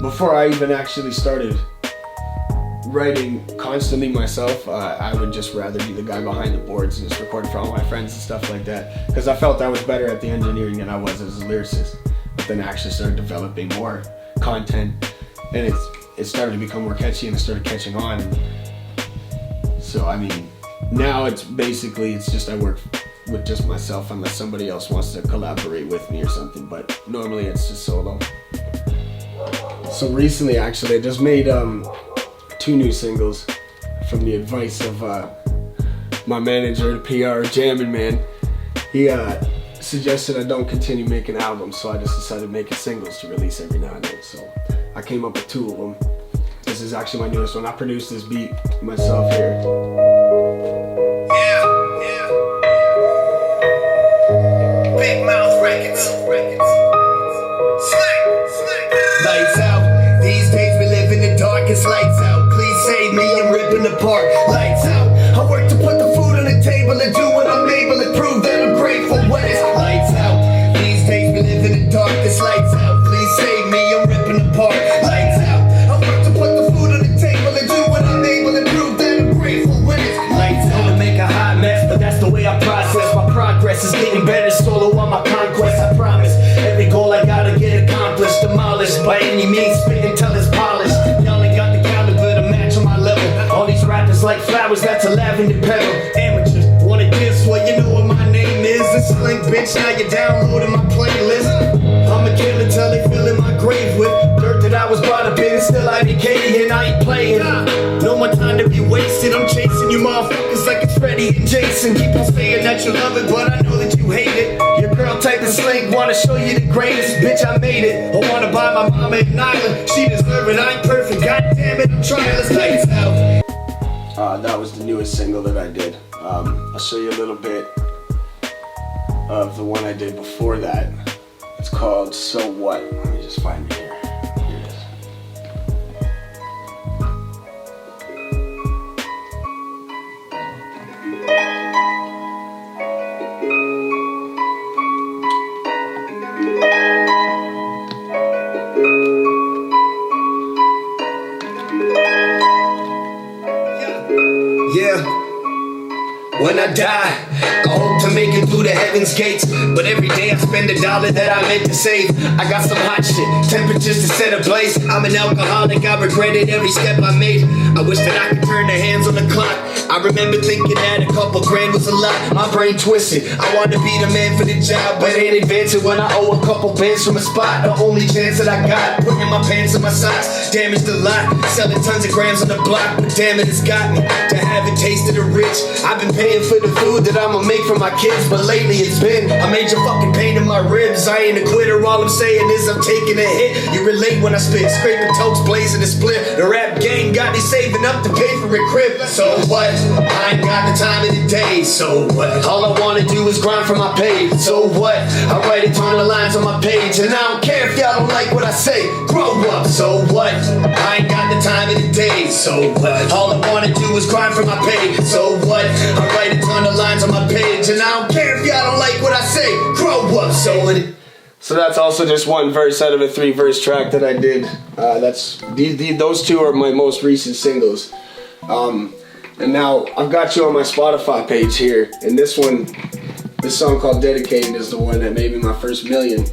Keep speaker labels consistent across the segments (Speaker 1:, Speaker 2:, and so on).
Speaker 1: before I even actually started writing constantly myself, I would just rather be the guy behind the boards and just record for all my friends and stuff like that, because I felt I was better at the engineering than I was as a lyricist. But then I actually started developing more content, and it started to become more catchy, and it started catching on. So I mean, now it's just I work with just myself unless somebody else wants to collaborate with me or something, but normally it's just solo. So recently, actually, I just made 2 new singles from the advice of my manager, the PR Jammin' Man. He suggested I don't continue making albums, so I just decided making singles to release every now and then. So I came up with 2 of them. This is actually my newest one. I produced this beat myself here.
Speaker 2: Yeah. Big Mouth Records. Slink. Lights out. These days we live in the darkest. Lights out. Please save me, I'm ripping apart. Lights out. I work to put the food on the table and do what I'm able to prove that I'm grateful when it's lights out. These days we live in the darkest. Lights out. Please save me, I'm ripping apart. Lights out. I work to put the food on the table and do what I'm able to prove that I'm grateful when it's lights out. To make a hot mess, but that's the way I process. My progress is getting better, solo on my conquest. I promise every goal I gotta get accomplished, demolished by any means, spit until it's polished. Y'all ain't got the caliber to match on my level. All these rappers like flowers, that's a lavender petal. Amateurs wanna diss, well you know what my name is. It's Slink, bitch, now you're downloading my playlist. I'ma kill it till they fill in my grave with dirt that I was brought up in, still I decay and I ain't playing. No more time to be wasted, I'm chasing you motherfuckers like it's Freddy and Jason. Keep on saying that you love it, but I know that you hate it. Your girl type of Slink, wanna show you the greatest. Bitch, I made it. I wanna buy my mama an island. She deserve it, I ain't perfect, god damn it, I'm trying. Let's lights out.
Speaker 1: That was the newest single that I did. I'll show you a little bit of the one I did before that. It's called So What. Let me just find it here. Here it is.
Speaker 2: Yeah. When I die, I hope to make it through the heaven's gates. But every day I spend $1 that I meant to save. I got some hot shit, temperatures to set ablaze. I'm an alcoholic, I regretted every step I made. I wish that I could turn the hands on the clock. I remember thinking that a couple grand was a lot. My brain twisted, I wanted to be the man for the job, but ain't advancing when I owe a couple bands from a spot. The only chance that I got, putting my pants in my socks. Damaged a lot, selling tons of grams on the block. But damn it, it's got me to have a taste of the rich. I've been paying for the food that I'ma make for my kids, but lately it's been a major fucking pain in my ribs. I ain't a quitter, all I'm saying is I'm taking a hit. You relate when I spit, scraping toes, blazing a split. The rap gang got me saving up to pay for a crib. So what? I ain't got the time of the day. So what? All I wanna do is grind for my pay. So what? I write a ton of lines on my page, and I don't care if y'all don't like what I say. Grow up. So what? I ain't got the time of the day. So what? All I wanna do is grind for my pay. So what? I write a ton of lines on my page, and I don't care if y'all don't like what I say. Grow up.
Speaker 1: So that's also just one verse out of a 3-verse track that I did. Those 2 are my most recent singles. And now I've got you on my Spotify page here, and this song called Dedicated is the one that made me my first million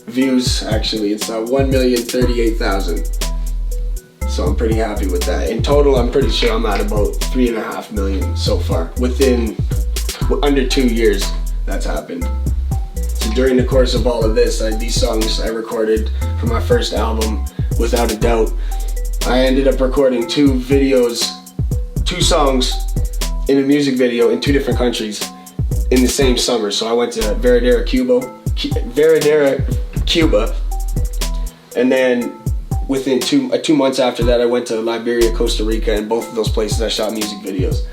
Speaker 1: views. Actually, it's 1,038,000. So I'm pretty happy with that. In total, I'm pretty sure I'm at about 3.5 million so far. Within under 2 years, that's happened. So during the course of all of this, these songs I recorded for my first album, without a doubt. I ended up recording 2 songs in a music video in 2 different countries in the same summer. So I went to Veradera, Cuba, and then within 2 months after that, I went to Liberia, Costa Rica, and both of those places I shot music videos.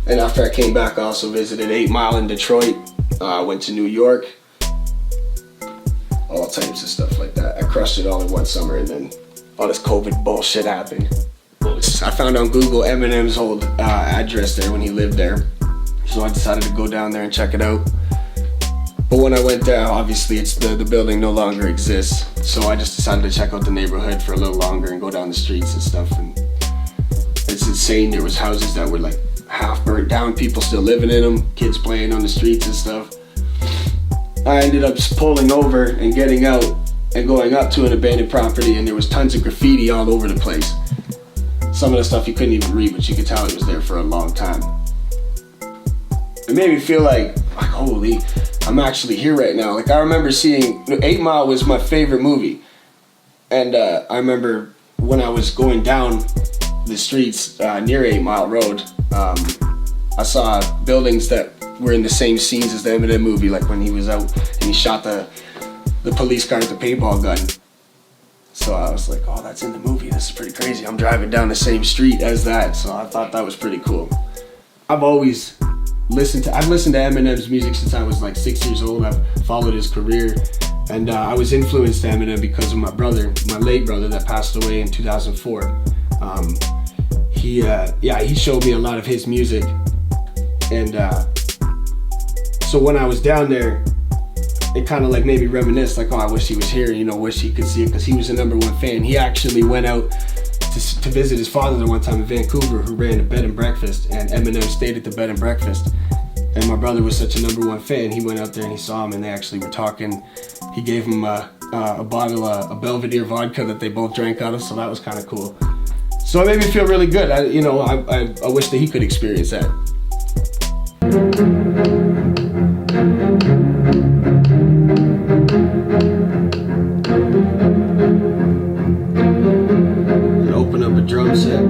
Speaker 1: And after I came back, I also visited 8 Mile in Detroit. I went to New York, all types of stuff like that. I crushed it all in one summer, and then all this COVID bullshit happened. I found on Google Eminem's old address there when he lived there, so I decided to go down there and check it out. But when I went there, obviously the building no longer exists. So I just decided to check out the neighborhood for a little longer and go down the streets and stuff. And it's insane. There was houses that were like half burnt down, people still living in them, kids playing on the streets and stuff. I ended up just pulling over and getting out and going up to an abandoned property, and there was tons of graffiti all over the place. Some of the stuff you couldn't even read, but you could tell it was there for a long time. It made me feel like holy, I'm actually here right now. Like I remember seeing 8 Mile was my favorite movie, and I remember when I was going down the streets near 8 Mile Road, I saw buildings that were in the same scenes as the Eminem movie, like when he was out and he shot the police car with the paintball gun. So I was like, oh, that's in the movie. This is pretty crazy. I'm driving down the same street as that. So I thought that was pretty cool. I've listened to Eminem's music since I was like 6 years old. I've followed his career, and I was influenced to Eminem because of my brother, my late brother that passed away in 2004. He showed me a lot of his music, and so when I was down there, it kind of like made me reminisce, like, oh, I wish he was here, wish he could see it, because he was a #1 fan. He actually went out to visit his father the one time in Vancouver, who ran a bed and breakfast, and Eminem stayed at the bed and breakfast. And my brother was such a #1 fan, he went out there and he saw him, and they actually were talking. He gave him a bottle of Belvedere vodka that they both drank out of, so that was kind of cool. So it made me feel really good. I wish that he could experience that. And open up a drum set.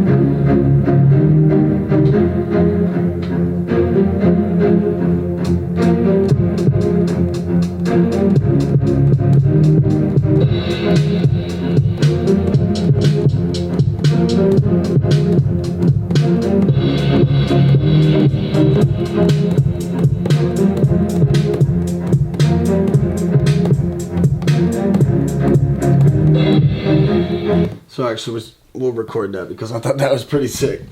Speaker 1: So actually, we'll record that because I thought that was pretty sick.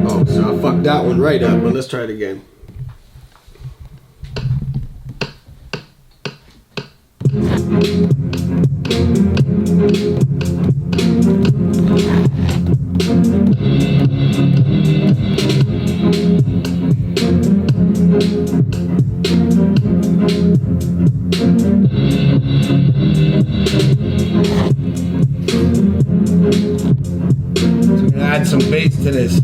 Speaker 1: Oh, so I fucked that one right up, but let's try it again. So I'm gonna add some bass to this.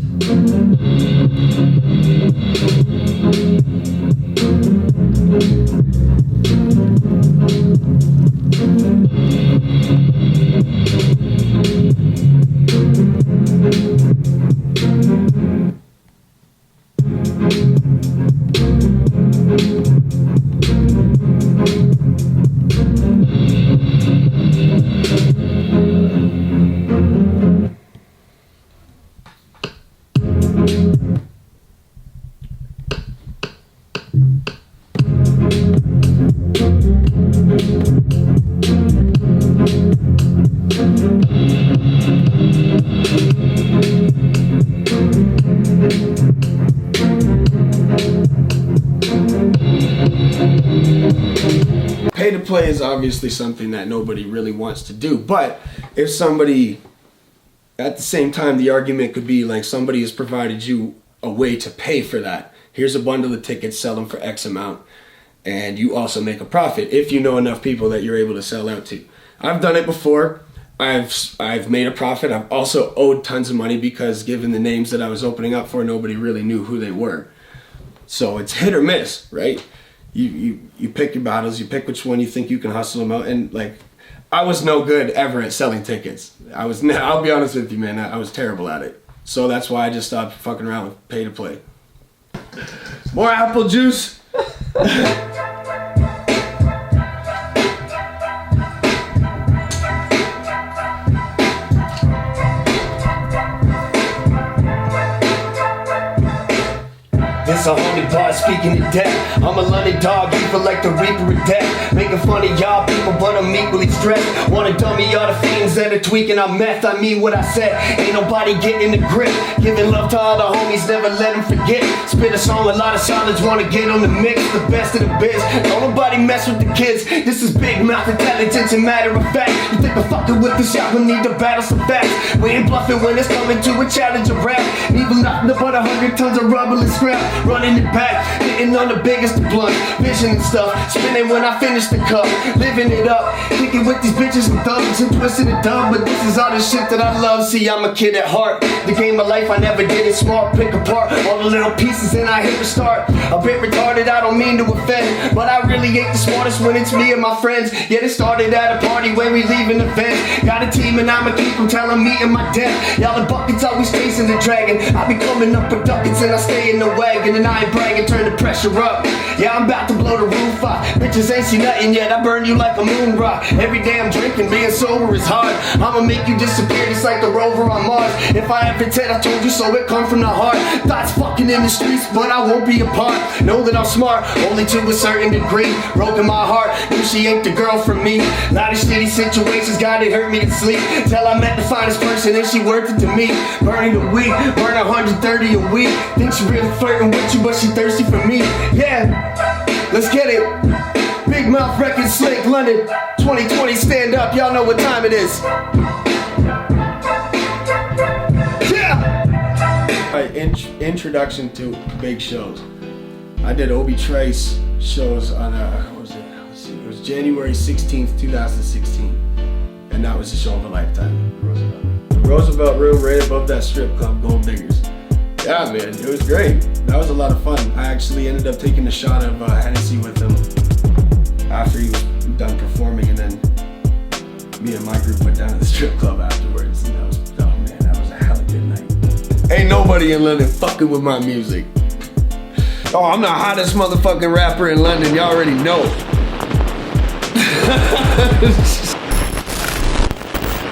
Speaker 1: Pay to play is obviously something that nobody really wants to do, but if somebody, at the same time, the argument could be like somebody has provided you a way to pay for that. Here's a bundle of tickets, sell them for X amount, and you also make a profit if you know enough people that you're able to sell out to. I've done it before. I've made a profit. I've also owed tons of money because given the names that I was opening up for, nobody really knew who they were. So it's hit or miss, right? You pick your battles, you pick which one you think you can hustle them out, and like, I was no good ever at selling tickets. I'll be honest with you, man, I was terrible at it. So that's why I just stopped fucking around with pay to play. More apple juice.
Speaker 2: This a haunted bar speaking to death. I'm a London dog, you feel like the reaper of death. Making fun of y'all people, but I'm equally stressed. Wanna dummy all the fiends that are tweaking on meth. I mean what I said, ain't nobody getting the grip. Giving love to all the homies, never let them forget. Spit a song, a lot of solids wanna get on the mix. The best of the biz, don't nobody mess with the kids. This is big mouth intelligence and matter of fact. You think I'm fucking with this shot, we need to battle some facts. We ain't bluffing when it's coming to a challenge of rap. Even nothing but 100 tons of rubble and scrap. Running it back, hitting on the biggest of blunt. Vision and stuff, spinning when I finish the cup. Living it up, kicking with these bitches and thugs and twisting it dumb. But this is all the shit that I love. See, I'm a kid at heart. The game of life I never did it smart. Pick apart all the little pieces and I hit restart. A bit retarded, I don't mean to offend, but I really ain't the smartest when it's me and my friends. Yet it started at a party when we leaving the fence. Got a team and I'ma keep them till I'm meeting my death. Y'all the buckets always chasing the dragon. I be coming up with ducats and I stay in the wagon. And I ain't bragging, turn the pressure up. Yeah, I'm about to blow the roof off. Bitches ain't seen nothing yet, I burn you like a moon rock. Every day I'm drinking, being sober is hard. I'ma make you disappear just like the rover on Mars. If I ever said I told you so, it come from the heart. Thoughts fucking in the streets, but I won't be apart. Know that I'm smart, only to a certain degree. Broken my heart, knew she ain't the girl for me. Lot of shitty situations, God, it hurt me to sleep. Till I met the finest person and she worth it to me. Burning a week, burn 130 a week. Think she really flirting with you, but she thirsty for me. Yeah, let's get it. Big Mouth Records, Slink, London, 2020, stand up, y'all know what time it is.
Speaker 1: Introduction to big shows. I did Obi Trice shows on what was it? Let's see, it was January 16th, 2016, and that was the show of a lifetime. The Roosevelt Room, right above that strip club, Gold Diggers. Yeah, man, it was great. That was a lot of fun. I actually ended up taking a shot of Hennessy with him after he was done performing, and then me and my group went down to the strip club afterwards. And that was, oh man, that was a hella good night. Ain't nobody in London fucking with my music. Oh, I'm the hottest motherfucking rapper in London, y'all already know.